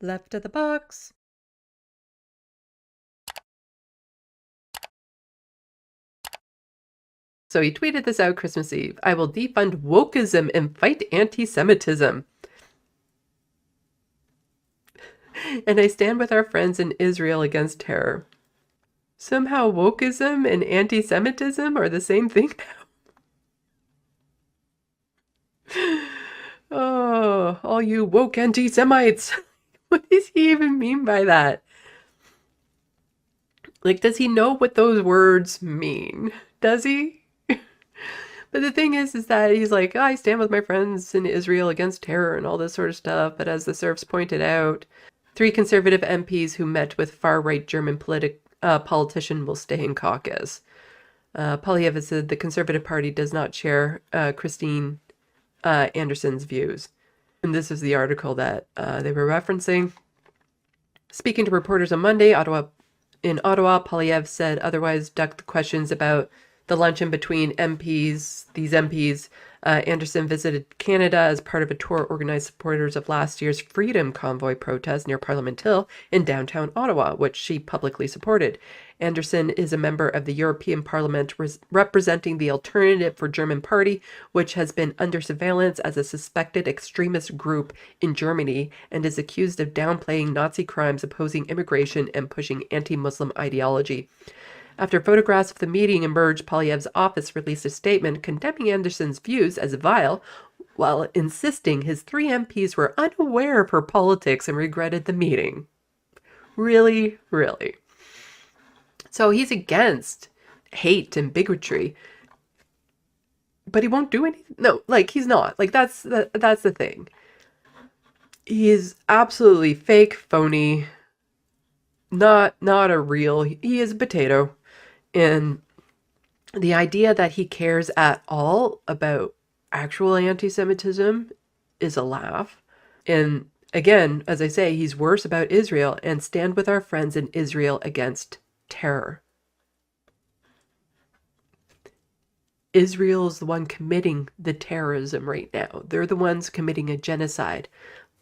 Left of the box. So he tweeted this out Christmas Eve. I will defund wokeism and fight anti-Semitism. And I stand with our friends in Israel against terror. Somehow wokeism and anti-Semitism are the same thing now. Oh, all you woke anti-Semites. What does he even mean by that? Like, does he know what those words mean? Does he? But the thing is that he's like, oh, I stand with my friends in Israel against terror and all this sort of stuff. But as the serfs pointed out, 3 conservative MPs who met with far-right German politician will stay in caucus. Poilievre said the Conservative Party does not share Christine Anderson's views. And this is the article that they were referencing. Speaking to reporters on Monday, in Ottawa, Poilievre said otherwise ducked the questions about the luncheon between MPs, these MPs. Anderson visited Canada as part of a tour organized supporters of last year's Freedom Convoy protest near Parliament Hill in downtown Ottawa, which she publicly supported. Anderson is a member of the European Parliament representing the Alternative for German Party, which has been under surveillance as a suspected extremist group in Germany and is accused of downplaying Nazi crimes, opposing immigration, and pushing anti-Muslim ideology. After photographs of the meeting emerged, Poilievre's office released a statement condemning Anderson's views as vile, while insisting his 3 MPs were unaware of her politics and regretted the meeting. Really, really. So he's against hate and bigotry, but he won't do anything. No, like he's not. Like that's the thing. He is absolutely fake, phony, not a real. He is a potato. And the idea that he cares at all about actual anti-Semitism is a laugh. And again, as I say, he's worse about Israel and stand with our friends in Israel against terror. Israel is the one committing the terrorism right now. They're the ones committing a genocide.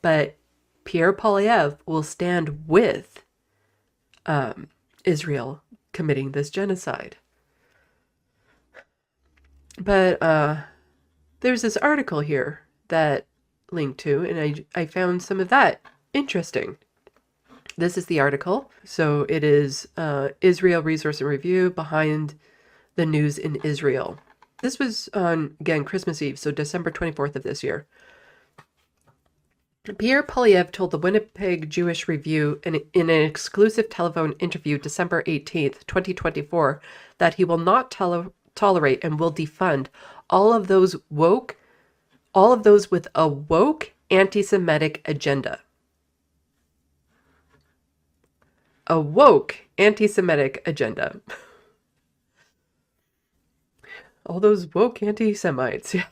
But Pierre Poilievre will stand with Israel committing this genocide. But there's this article here that linked to, and I found some of that interesting. This is the article. So it is Israel Resource and Review behind the news in Israel. This was on, again, Christmas Eve, so December 24th of this year. Pierre Poilievre told the Winnipeg Jewish Review in an exclusive telephone interview December 18th, 2024, that he will not tolerate and will defund all of those with a woke anti-Semitic agenda. A woke anti-Semitic agenda. All those woke anti-Semites, yeah.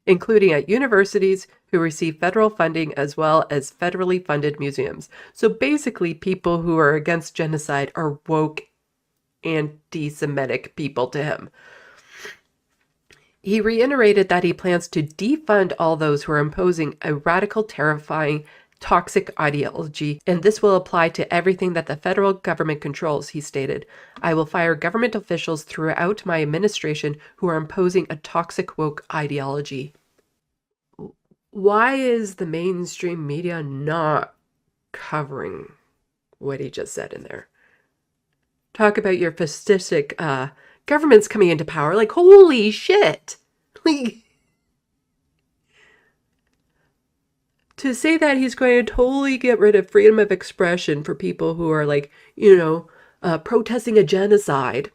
Including at universities who receive federal funding as well as federally funded museums. So basically, people who are against genocide are woke anti-Semitic people to him. He reiterated that he plans to defund all those who are imposing a radical, terrifying, toxic ideology, and this will apply to everything that the federal government controls, he stated. I will fire government officials throughout my administration who are imposing a toxic woke ideology. Why is the mainstream media not covering what he just said in there? Talk about your fascistic governments coming into power. Like, holy shit. Like, to say that he's going to totally get rid of freedom of expression for people who are like, protesting a genocide,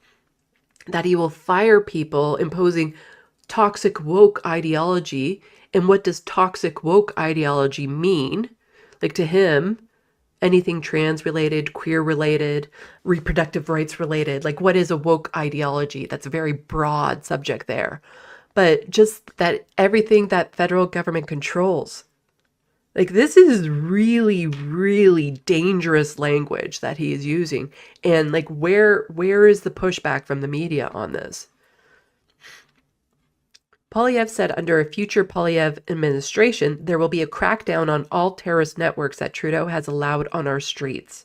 that he will fire people imposing toxic woke ideology. And what does toxic woke ideology mean? Like, to him, anything trans related, queer related, reproductive rights related. Like, what is a woke ideology? That's a very broad subject there. But just that everything that federal government controls. Like, this is really, really dangerous language that he is using. And like, where is the pushback from the media on this? Poilievre said under a future Poilievre administration, there will be a crackdown on all terrorist networks that Trudeau has allowed on our streets.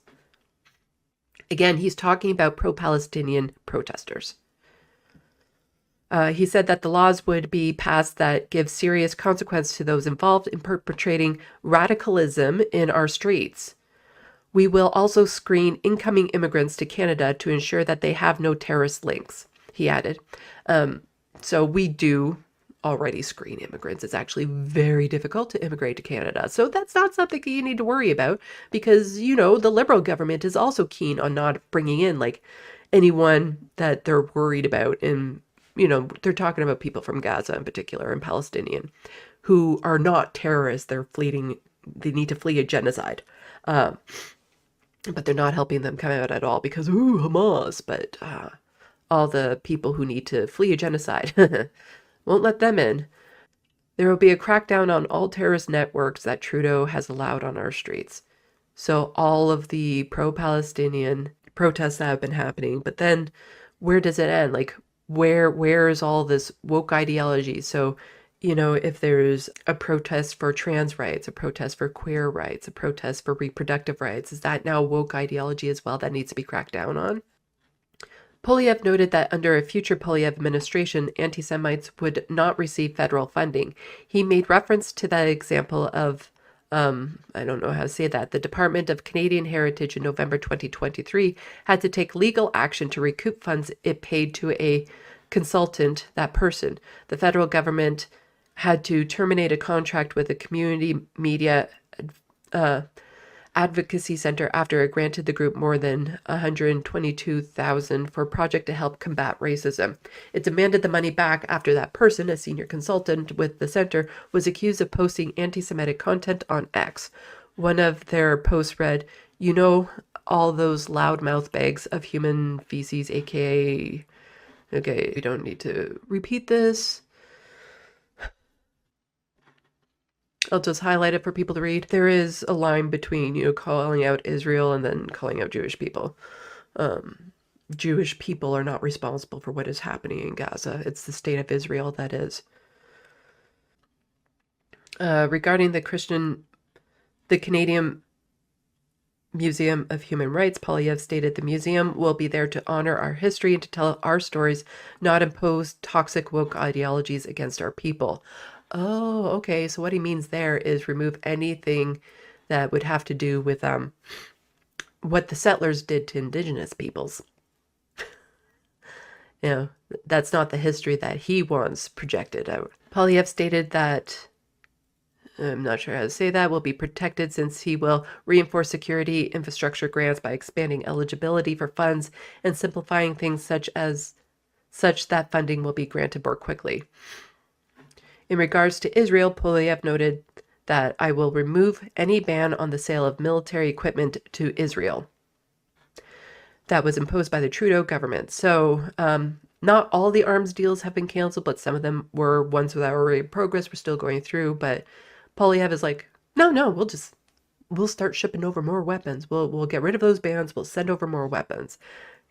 Again, he's talking about pro-Palestinian protesters. He said that the laws would be passed that give serious consequence to those involved in perpetrating radicalism in our streets. We will also screen incoming immigrants to Canada to ensure that they have no terrorist links, he added. So we do already screen immigrants. It's actually very difficult to immigrate to Canada. So that's not something you need to worry about because, you know, the Liberal government is also keen on not bringing in like anyone that they're worried about. And, you know, they're talking about people from Gaza in particular and Palestinian who are not terrorists. They need to flee a genocide. But they're not helping them come out at all because, ooh, Hamas. But all the people who need to flee a genocide won't let them in. There will be a crackdown on all terrorist networks that Trudeau has allowed on our streets. So all of the pro-Palestinian protests that have been happening. But then where does it end? Like, where is all this woke ideology? So, you know, if there's a protest for trans rights, a protest for queer rights, a protest for reproductive rights, is that now woke ideology as well that needs to be cracked down on? Poilievre noted that under a future Poilievre administration, anti-Semites would not receive federal funding. He made reference to that example of, I don't know how to say that, the Department of Canadian Heritage in November 2023 had to take legal action to recoup funds it paid to a consultant, that person. The federal government had to terminate a contract with a community media advocacy center after it granted the group more than $122,000 for a project to help combat racism. It demanded the money back after that person, a senior consultant with the center, was accused of posting anti-Semitic content on X. One of their posts read, "You know all those loudmouth bags of human feces, aka..." Okay, we don't need to repeat this. I'll just highlight it for people to read. There is a line between, you know, calling out Israel and then calling out Jewish people. Jewish people are not responsible for what is happening in Gaza. It's the state of Israel that is. Regarding the Canadian Museum of Human Rights, Poilievre stated the museum will be there to honor our history and to tell our stories, not impose toxic woke ideologies against our people. Oh, okay. So what he means there is remove anything that would have to do with what the settlers did to Indigenous peoples. You know, that's not the history that he wants projected out. Poilievre stated that, I'm not sure how to say that, will be protected since he will reinforce security infrastructure grants by expanding eligibility for funds and simplifying things such that funding will be granted more quickly. In regards to Israel, Poilievre noted that I will remove any ban on the sale of military equipment to Israel that was imposed by the Trudeau government. So not all the arms deals have been canceled, but some of them were ones that were already in progress. We're still going through, but Poilievre is like, no, we'll start shipping over more weapons. We'll get rid of those bans. We'll send over more weapons.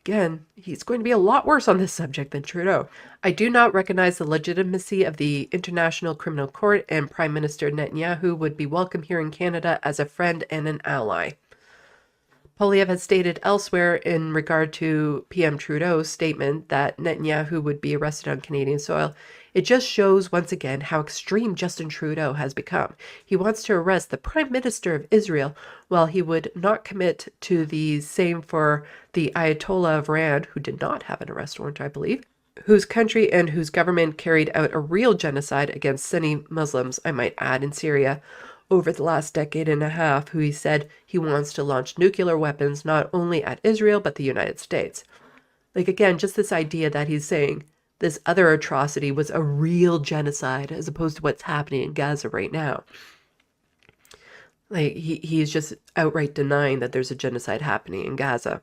Again, he's going to be a lot worse on this subject than Trudeau. I do not recognize the legitimacy of the International Criminal Court, and Prime Minister Netanyahu would be welcome here in Canada as a friend and an ally. Poilievre has stated elsewhere in regard to PM Trudeau's statement that Netanyahu would be arrested on Canadian soil. It just shows once again how extreme Justin Trudeau has become. He wants to arrest the Prime Minister of Israel while he would not commit to the same for the Ayatollah of Iran, who did not have an arrest warrant, I believe, whose country and whose government carried out a real genocide against Sunni Muslims, I might add, in Syria over the last decade and a half, who he said he wants to launch nuclear weapons not only at Israel but the United States. Like, again, just this idea that he's saying this other atrocity was a real genocide as opposed to what's happening in Gaza right now. Like, he's just outright denying that there's a genocide happening in Gaza.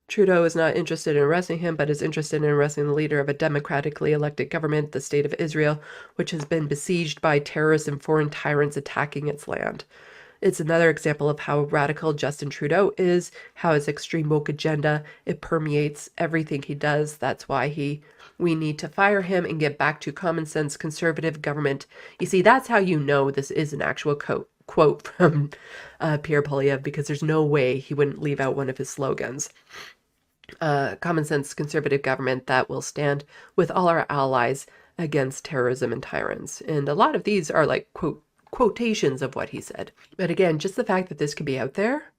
Trudeau is not interested in arresting him, but is interested in arresting the leader of a democratically elected government, the State of Israel, which has been besieged by terrorists and foreign tyrants attacking its land. It's another example of how radical Justin Trudeau is, how his extreme woke agenda, it permeates everything he does. That's why we need to fire him and get back to common sense conservative government. You see, that's how you know this is an actual quote from Pierre Poilievre, because there's no way he wouldn't leave out one of his slogans. Common sense conservative government that will stand with all our allies against terrorism and tyrants. And a lot of these are like quotations of what he said. But again, just the fact that this could be out there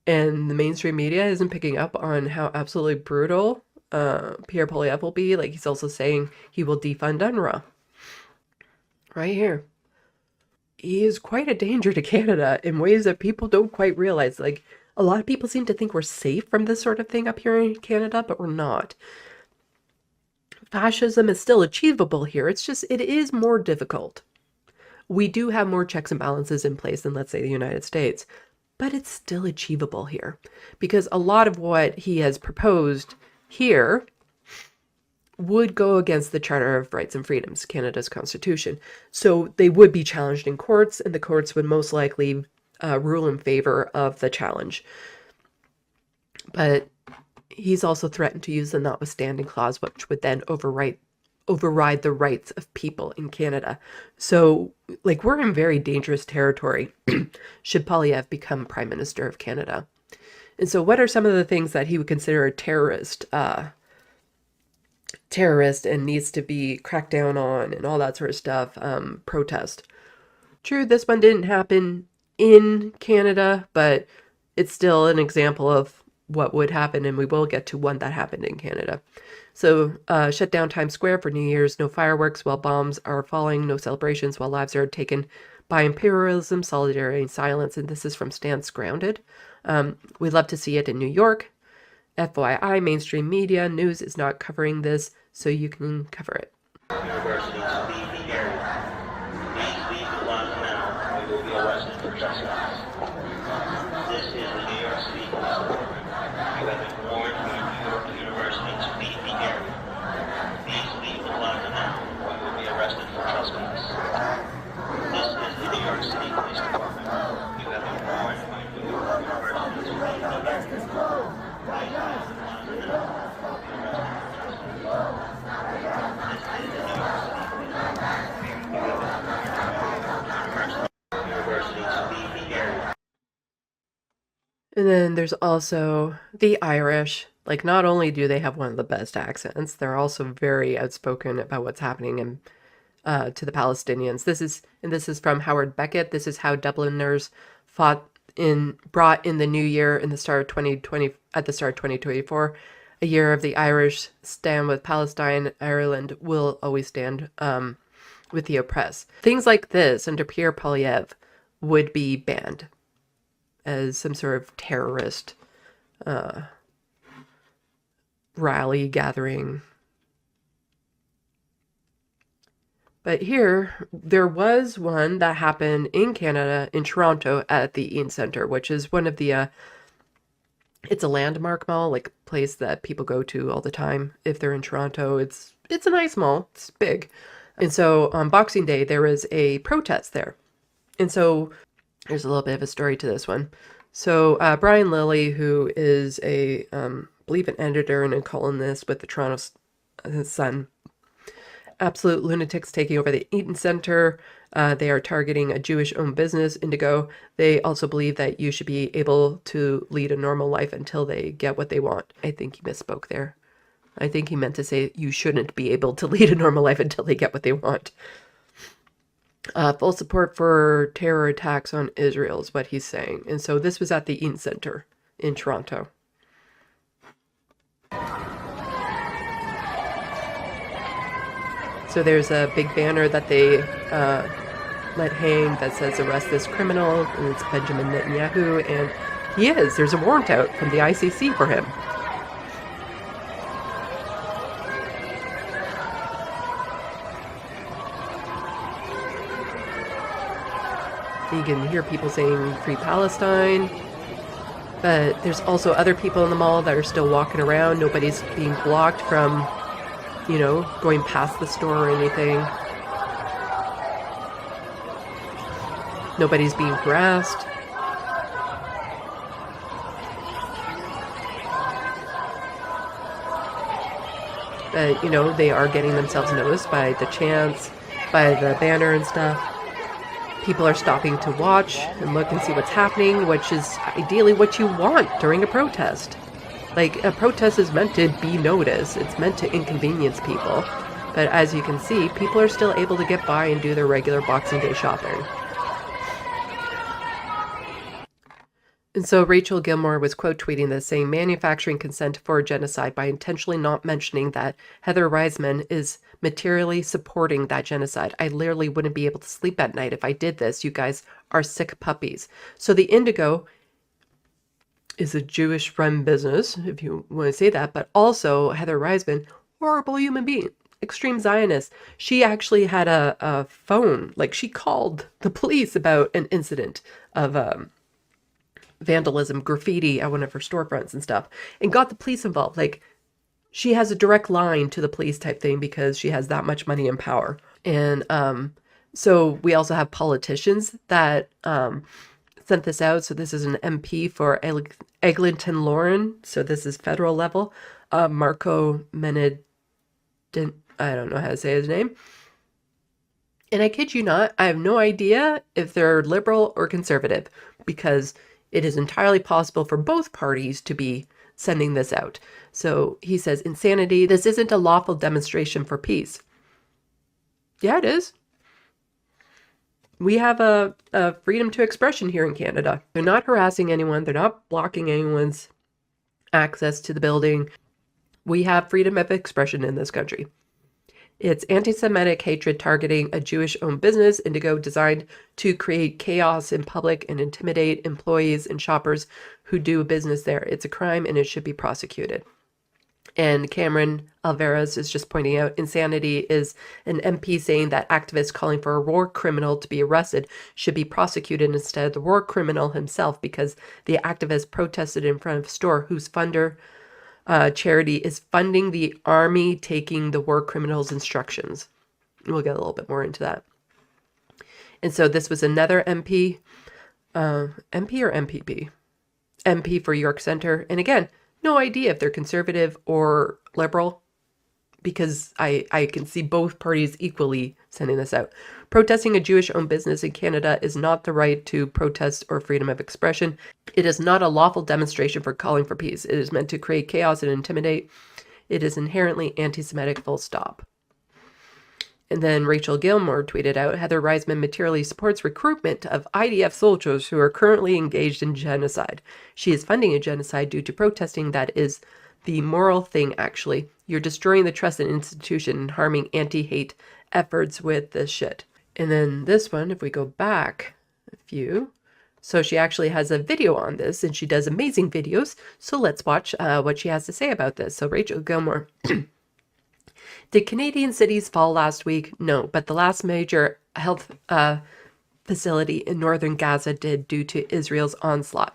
and the mainstream media isn't picking up on how absolutely brutal Pierre Poilievre will be. Like, he's also saying he will defund UNRWA. Right here. He is quite a danger to Canada in ways that people don't quite realize. Like, a lot of people seem to think we're safe from this sort of thing up here in Canada, but we're not. Fascism is still achievable here. It's just, it is more difficult. We do have more checks and balances in place than, let's say, the United States, but it's still achievable here, because a lot of what he has proposed here would go against the Charter of Rights and Freedoms, Canada's constitution. So they would be challenged in courts, and the courts would most likely rule in favor of the challenge. But he's also threatened to use the notwithstanding clause, which would then override the rights of people in Canada. So, like, we're in very dangerous territory should Poilievre become Prime Minister of Canada. And so what are some of the things that he would consider a terrorist and needs to be cracked down on and all that sort of stuff? Protest. True, this one didn't happen in Canada, but it's still an example of what would happen, and we will get to one that happened in Canada. So shut down Times Square for New Year's, no fireworks while bombs are falling, no celebrations while lives are taken by imperialism, solidarity, and silence. And this is from Stance Grounded. We'd love to see it in New York. FYI, mainstream media news is not covering this, so you can cover it. University to leave the area. Please leave the plaza now. We will be arrested for trespass. This is the New York City Police Department. You have been warned from New York University to leave the area. Please leave the plaza now. We will be arrested for trespass. This is the New York City Police Department. You have been warned by New York University to leave the area. And then there's also the Irish. Like, not only do they have one of the best accents, they're also very outspoken about what's happening in, to the Palestinians. This is from Howard Beckett. This is how Dubliners brought in the new year in the start of 2020, at the start of 2024, a year of the Irish stand with Palestine. Ireland will always stand with the oppressed. Things like this under Pierre Poilievre would be banned as some sort of terrorist rally gathering. But here, there was one that happened in Canada, in Toronto, at the Eaton Centre, which is one of the, it's a landmark mall, like a place that people go to all the time if they're in Toronto. It's a nice mall. It's big. And so on Boxing Day, there was a protest there. And so there's a little bit of a story to this one. So Brian Lilly, who is a, I believe, an editor and a columnist with the Toronto Sun, absolute lunatics taking over the Eaton Centre. They are targeting a Jewish-owned business, Indigo. They also believe that you should be able to lead a normal life until they get what they want. I think he misspoke there. I think he meant to say you shouldn't be able to lead a normal life until they get what they want. Full support for terror attacks on Israel is what he's saying. And so this was at the Eaton Centre in Toronto. So there's a big banner that they let hang that says arrest this criminal, and it's Benjamin Netanyahu, and he is. There's a warrant out from the ICC for him. You can hear people saying Free Palestine, but there's also other people in the mall that are still walking around. Nobody's being blocked from, you know, going past the store or anything. Nobody's being harassed. But, you know, they are getting themselves noticed by the chants, by the banner and stuff. People are stopping to watch and look and see what's happening, which is ideally what you want during a protest. Like, a protest is meant to be noticed. It's meant to inconvenience people. But as you can see, people are still able to get by and do their regular Boxing Day shopping. And so Rachel Gilmore was quote tweeting this, saying, manufacturing consent for genocide by intentionally not mentioning that Heather Reisman is materially supporting that genocide. I literally wouldn't be able to sleep at night if I did this. You guys are sick puppies. So the Indigo is a Jewish-run business, if you want to say that, but also Heather Reisman, horrible human being, extreme Zionist. She actually had a phone, like she called the police about an incident of vandalism, graffiti at one of her storefronts and stuff, and got the police involved. Like, she has a direct line to the police type thing because she has that much money and power. And so we also have politicians that sent this out. So this is an MP for Eglinton Lauren. So this is federal level. Marco Menedin, I don't know how to say his name. And I kid you not, I have no idea if they're liberal or conservative, because it is entirely possible for both parties to be sending this out. So he says, insanity, this isn't a lawful demonstration for peace. Yeah, it is. We have a freedom to expression here in Canada. They're not harassing anyone. They're not blocking anyone's access to the building. We have freedom of expression in this country. It's anti-Semitic hatred targeting a Jewish-owned business, Indigo, designed to create chaos in public and intimidate employees and shoppers who do business there. It's a crime and it should be prosecuted. And Cameron Alvarez is just pointing out, insanity is an MP saying that activists calling for a war criminal to be arrested should be prosecuted instead of the war criminal himself, because the activist protested in front of a store whose funder charity is funding the army taking the war criminals' instructions. We'll get a little bit more into that. And so this was another MP, MP or MPP? MP for York Centre. And again, no idea if they're conservative or liberal, because I can see both parties equally sending this out. Protesting a Jewish-owned business in Canada is not the right to protest or freedom of expression. It is not a lawful demonstration for calling for peace. It is meant to create chaos and intimidate. It is inherently anti-Semitic, full stop. And then Rachel Gilmore tweeted out, Heather Reisman materially supports recruitment of IDF soldiers who are currently engaged in genocide. She is funding a genocide due to protesting. That is the moral thing, actually. You're destroying the trust in institution and harming anti-hate efforts with this shit. And then this one, if we go back a few, so she actually has a video on this, and she does amazing videos. So let's watch what she has to say about this. So Rachel Gilmore. Did Canadian cities fall last week? No, but the last major health facility in northern Gaza did, due to Israel's onslaught.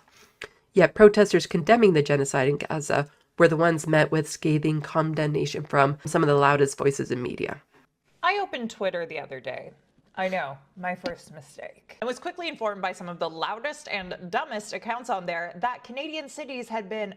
Yet protesters condemning the genocide in Gaza were the ones met with scathing condemnation from some of the loudest voices in media. I opened Twitter the other day. I know, my first mistake. I was quickly informed by some of the loudest and dumbest accounts on there that Canadian cities had been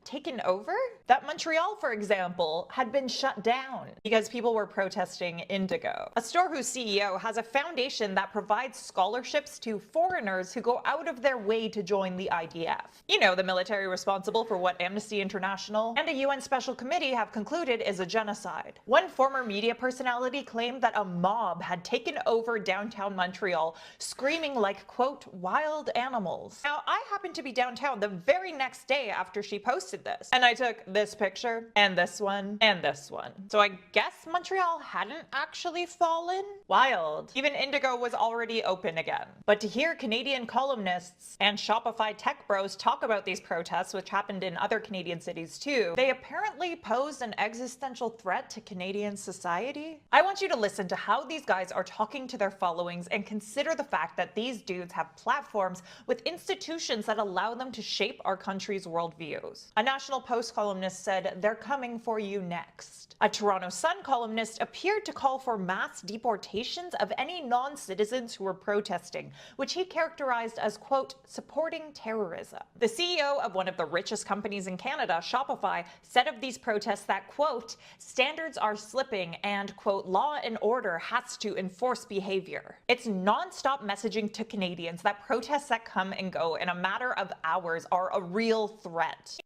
taken over? That Montreal, for example, had been shut down because people were protesting Indigo, a store whose CEO has a foundation that provides scholarships to foreigners who go out of their way to join the IDF. You know, the military responsible for what Amnesty International and a UN Special Committee have concluded is a genocide. One former media personality claimed that a mob had taken over downtown Montreal, screaming like, quote, wild animals. Now, I happened to be downtown the very next day after she posted this, and I took this picture and this one and this one. So I guess Montreal hadn't actually fallen? Wild. Even Indigo was already open again. But to hear Canadian columnists and Shopify tech bros talk about these protests, which happened in other Canadian cities too, they apparently pose an existential threat to Canadian society. I want you to listen to how these guys are talking to their followings and consider the fact that these dudes have platforms with institutions that allow them to shape our country's worldviews. A National Post columnist said, "They're coming for you next." A Toronto Sun columnist appeared to call for mass deportations of any non-citizens who were protesting, which he characterized as, quote, supporting terrorism. The CEO of one of the richest companies in Canada, Shopify, said of these protests that, quote, standards are slipping and, quote, law and order has to enforce behavior. It's non-stop messaging to Canadians that protests that come and go in a matter of hours are a real threat.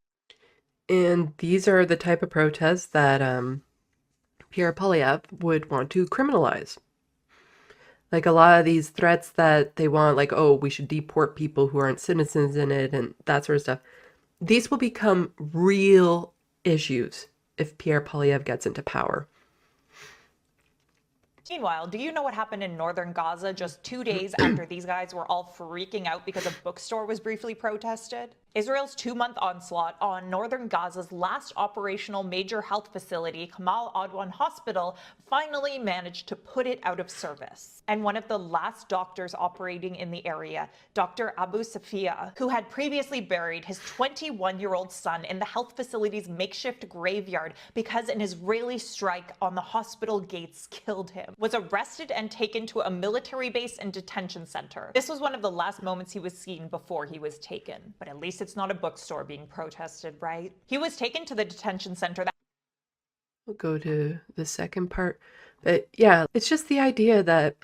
And these are the type of protests that Pierre Poilievre would want to criminalize. Like a lot of these threats that they want, like, oh, we should deport people who aren't citizens in it and that sort of stuff. These will become real issues if Pierre Poilievre gets into power. Meanwhile, do you know what happened in northern Gaza just 2 days after these guys were all freaking out because a bookstore was briefly protested? Israel's 2-month onslaught on northern Gaza's last operational major health facility, Kamal Adwan Hospital, finally managed to put it out of service. And one of the last doctors operating in the area, Dr. Abu Safia, who had previously buried his 21-year-old son in the health facility's makeshift graveyard because an Israeli strike on the hospital gates killed him, was arrested and taken to a military base and detention center. This was one of the last moments he was seen before he was taken. But at least it's not a bookstore being protested, right? He was taken to the detention center. We'll go to the second part. But yeah, it's just the idea that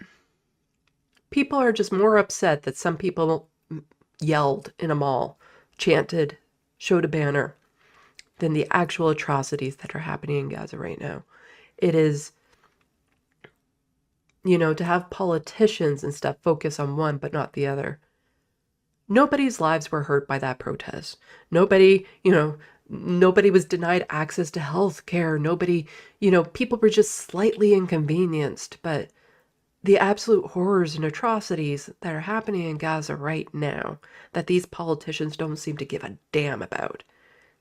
people are just more upset that some people yelled in a mall, chanted, showed a banner, than the actual atrocities that are happening in Gaza right now. It is, you know, to have politicians and stuff focus on one but not the other. Nobody's lives were hurt by that protest. Nobody, nobody was denied access to health care. Nobody, people were just slightly inconvenienced. But the absolute horrors and atrocities that are happening in Gaza right now, that these politicians don't seem to give a damn about,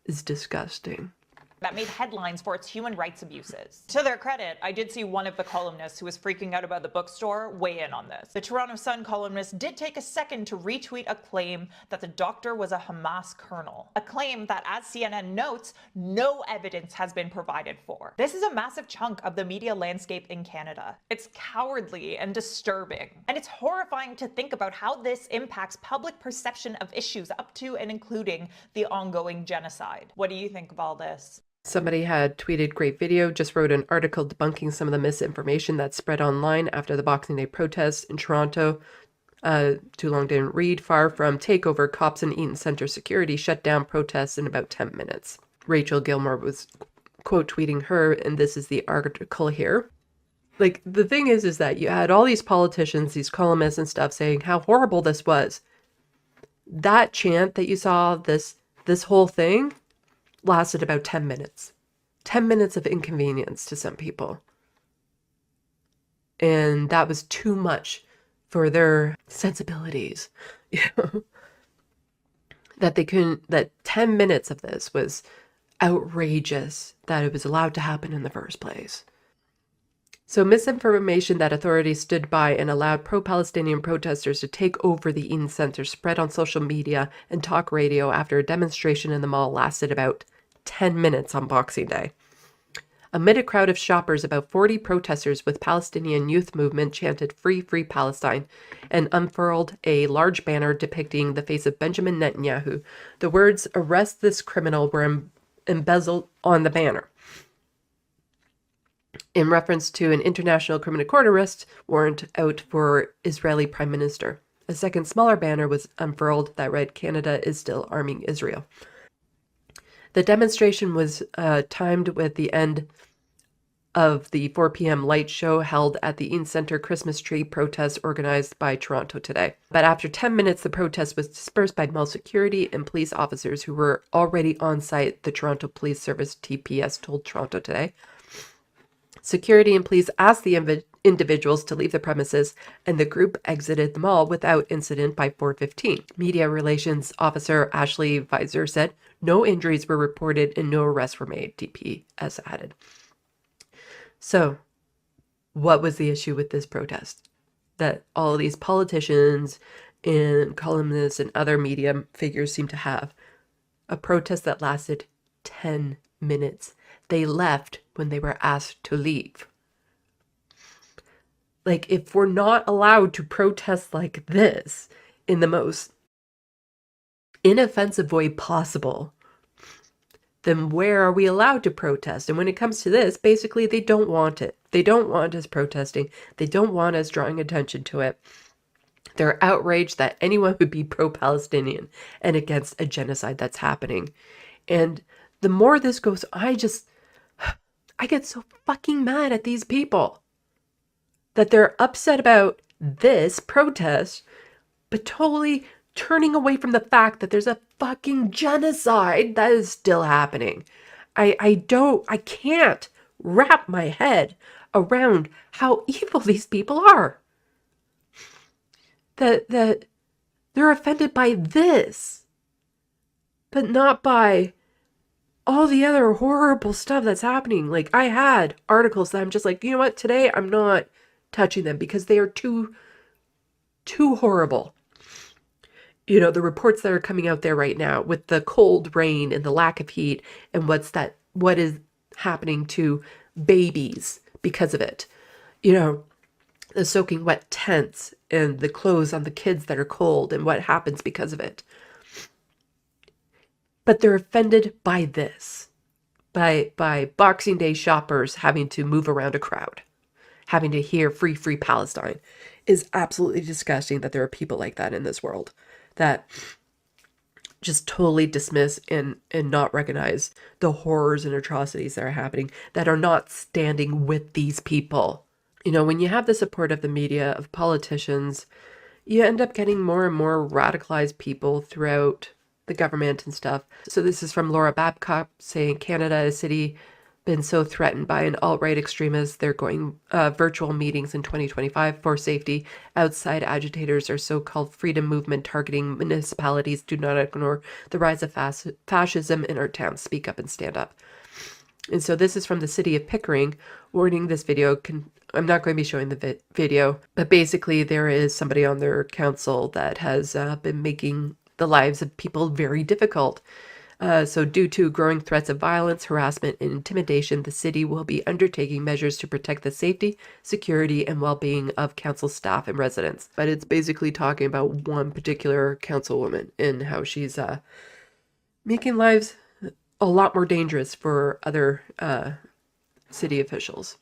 is disgusting. That made headlines for its human rights abuses. To their credit, I did see one of the columnists who was freaking out about the bookstore weigh in on this. The Toronto Sun columnist did take a second to retweet a claim that the doctor was a Hamas colonel. A claim that, as CNN notes, no evidence has been provided for. This is a massive chunk of the media landscape in Canada. It's cowardly and disturbing. And it's horrifying to think about how this impacts public perception of issues up to and including the ongoing genocide. What do you think of all this? Somebody had tweeted, great video, just wrote an article debunking some of the misinformation that spread online after the Boxing Day protests in Toronto. Too long didn't read. Far from takeover, cops and Eaton Centre security shut down protests in about 10 minutes. Rachel Gilmore was quote tweeting her, and this is the article here. Like, the thing is that you had all these politicians, these columnists and stuff saying how horrible this was. That chant that you saw, this whole thing, lasted about 10 minutes. 10 minutes of inconvenience to some people. And that was too much for their sensibilities. That 10 minutes of this was outrageous that it was allowed to happen in the first place. So misinformation that authorities stood by and allowed pro-Palestinian protesters to take over the Eaton Centre spread on social media and talk radio after a demonstration in the mall lasted about 10 minutes on Boxing Day. Amid a crowd of shoppers, about 40 protesters with Palestinian Youth Movement chanted "Free, Free Palestine" and unfurled a large banner depicting the face of Benjamin Netanyahu. The words "Arrest this criminal" were embezzled on the banner, in reference to an international criminal court arrest warrant out for Israeli Prime Minister. A second smaller banner was unfurled that read, "Canada is still arming Israel." The demonstration was timed with the end of the 4 p.m. light show held at the Eaton Centre Christmas tree protest organized by Toronto Today. But after 10 minutes, the protest was dispersed by mall security and police officers who were already on site, the Toronto Police Service TPS told Toronto Today. Security and police asked the individuals to leave the premises, and the group exited the mall without incident by 4:15. Media Relations Officer Ashley Visor said no injuries were reported and no arrests were made, TPS added. So, what was the issue with this protest? That all of these politicians and columnists and other media figures seem to have. a protest that lasted 10 minutes. They left when they were asked to leave. Like, if we're not allowed to protest like this in the most inoffensive way possible, then where are we allowed to protest? And when it comes to this, basically, they don't want it. They don't want us protesting. They don't want us drawing attention to it. They're outraged that anyone would be pro-Palestinian and against a genocide that's happening. And the more this goes, I get so fucking mad at these people that they're upset about this protest, but totally turning away from the fact that there's a fucking genocide that is still happening. I can't wrap my head around how evil these people are. That they're offended by this, but not by all the other horrible stuff that's happening. Like, I had articles that I'm just like, you know what, today I'm not touching them because they are too horrible. You know, the reports that are coming out there right now with the cold rain and the lack of heat and what is happening to babies because of it. You know, the soaking wet tents and the clothes on the kids that are cold and what happens because of it. But they're offended by this, by Boxing Day shoppers having to move around a crowd, having to hear free Palestine. Is absolutely disgusting that there are people like that in this world that just totally dismiss and not recognize the horrors and atrocities that are happening, that are not standing with these people. You know, when you have the support of the media, of politicians, you end up getting more and more radicalized people throughout the government and stuff. So this is from Laura Babcock saying, Canada, a city been so threatened by an alt-right extremist, they're going virtual meetings in 2025 for safety. Outside agitators or so-called freedom movement targeting municipalities do not ignore the rise of fascism in our towns. Speak up and stand up. And so this is from the city of Pickering. Warning, this video I'm not going to be showing the video, but basically there is somebody on their council that has been making the lives of people very difficult. So due to growing threats of violence, harassment, and intimidation, the city will be undertaking measures to protect the safety, security, and well-being of council staff and residents. But it's basically talking about one particular councilwoman and how she's making lives a lot more dangerous for other city officials.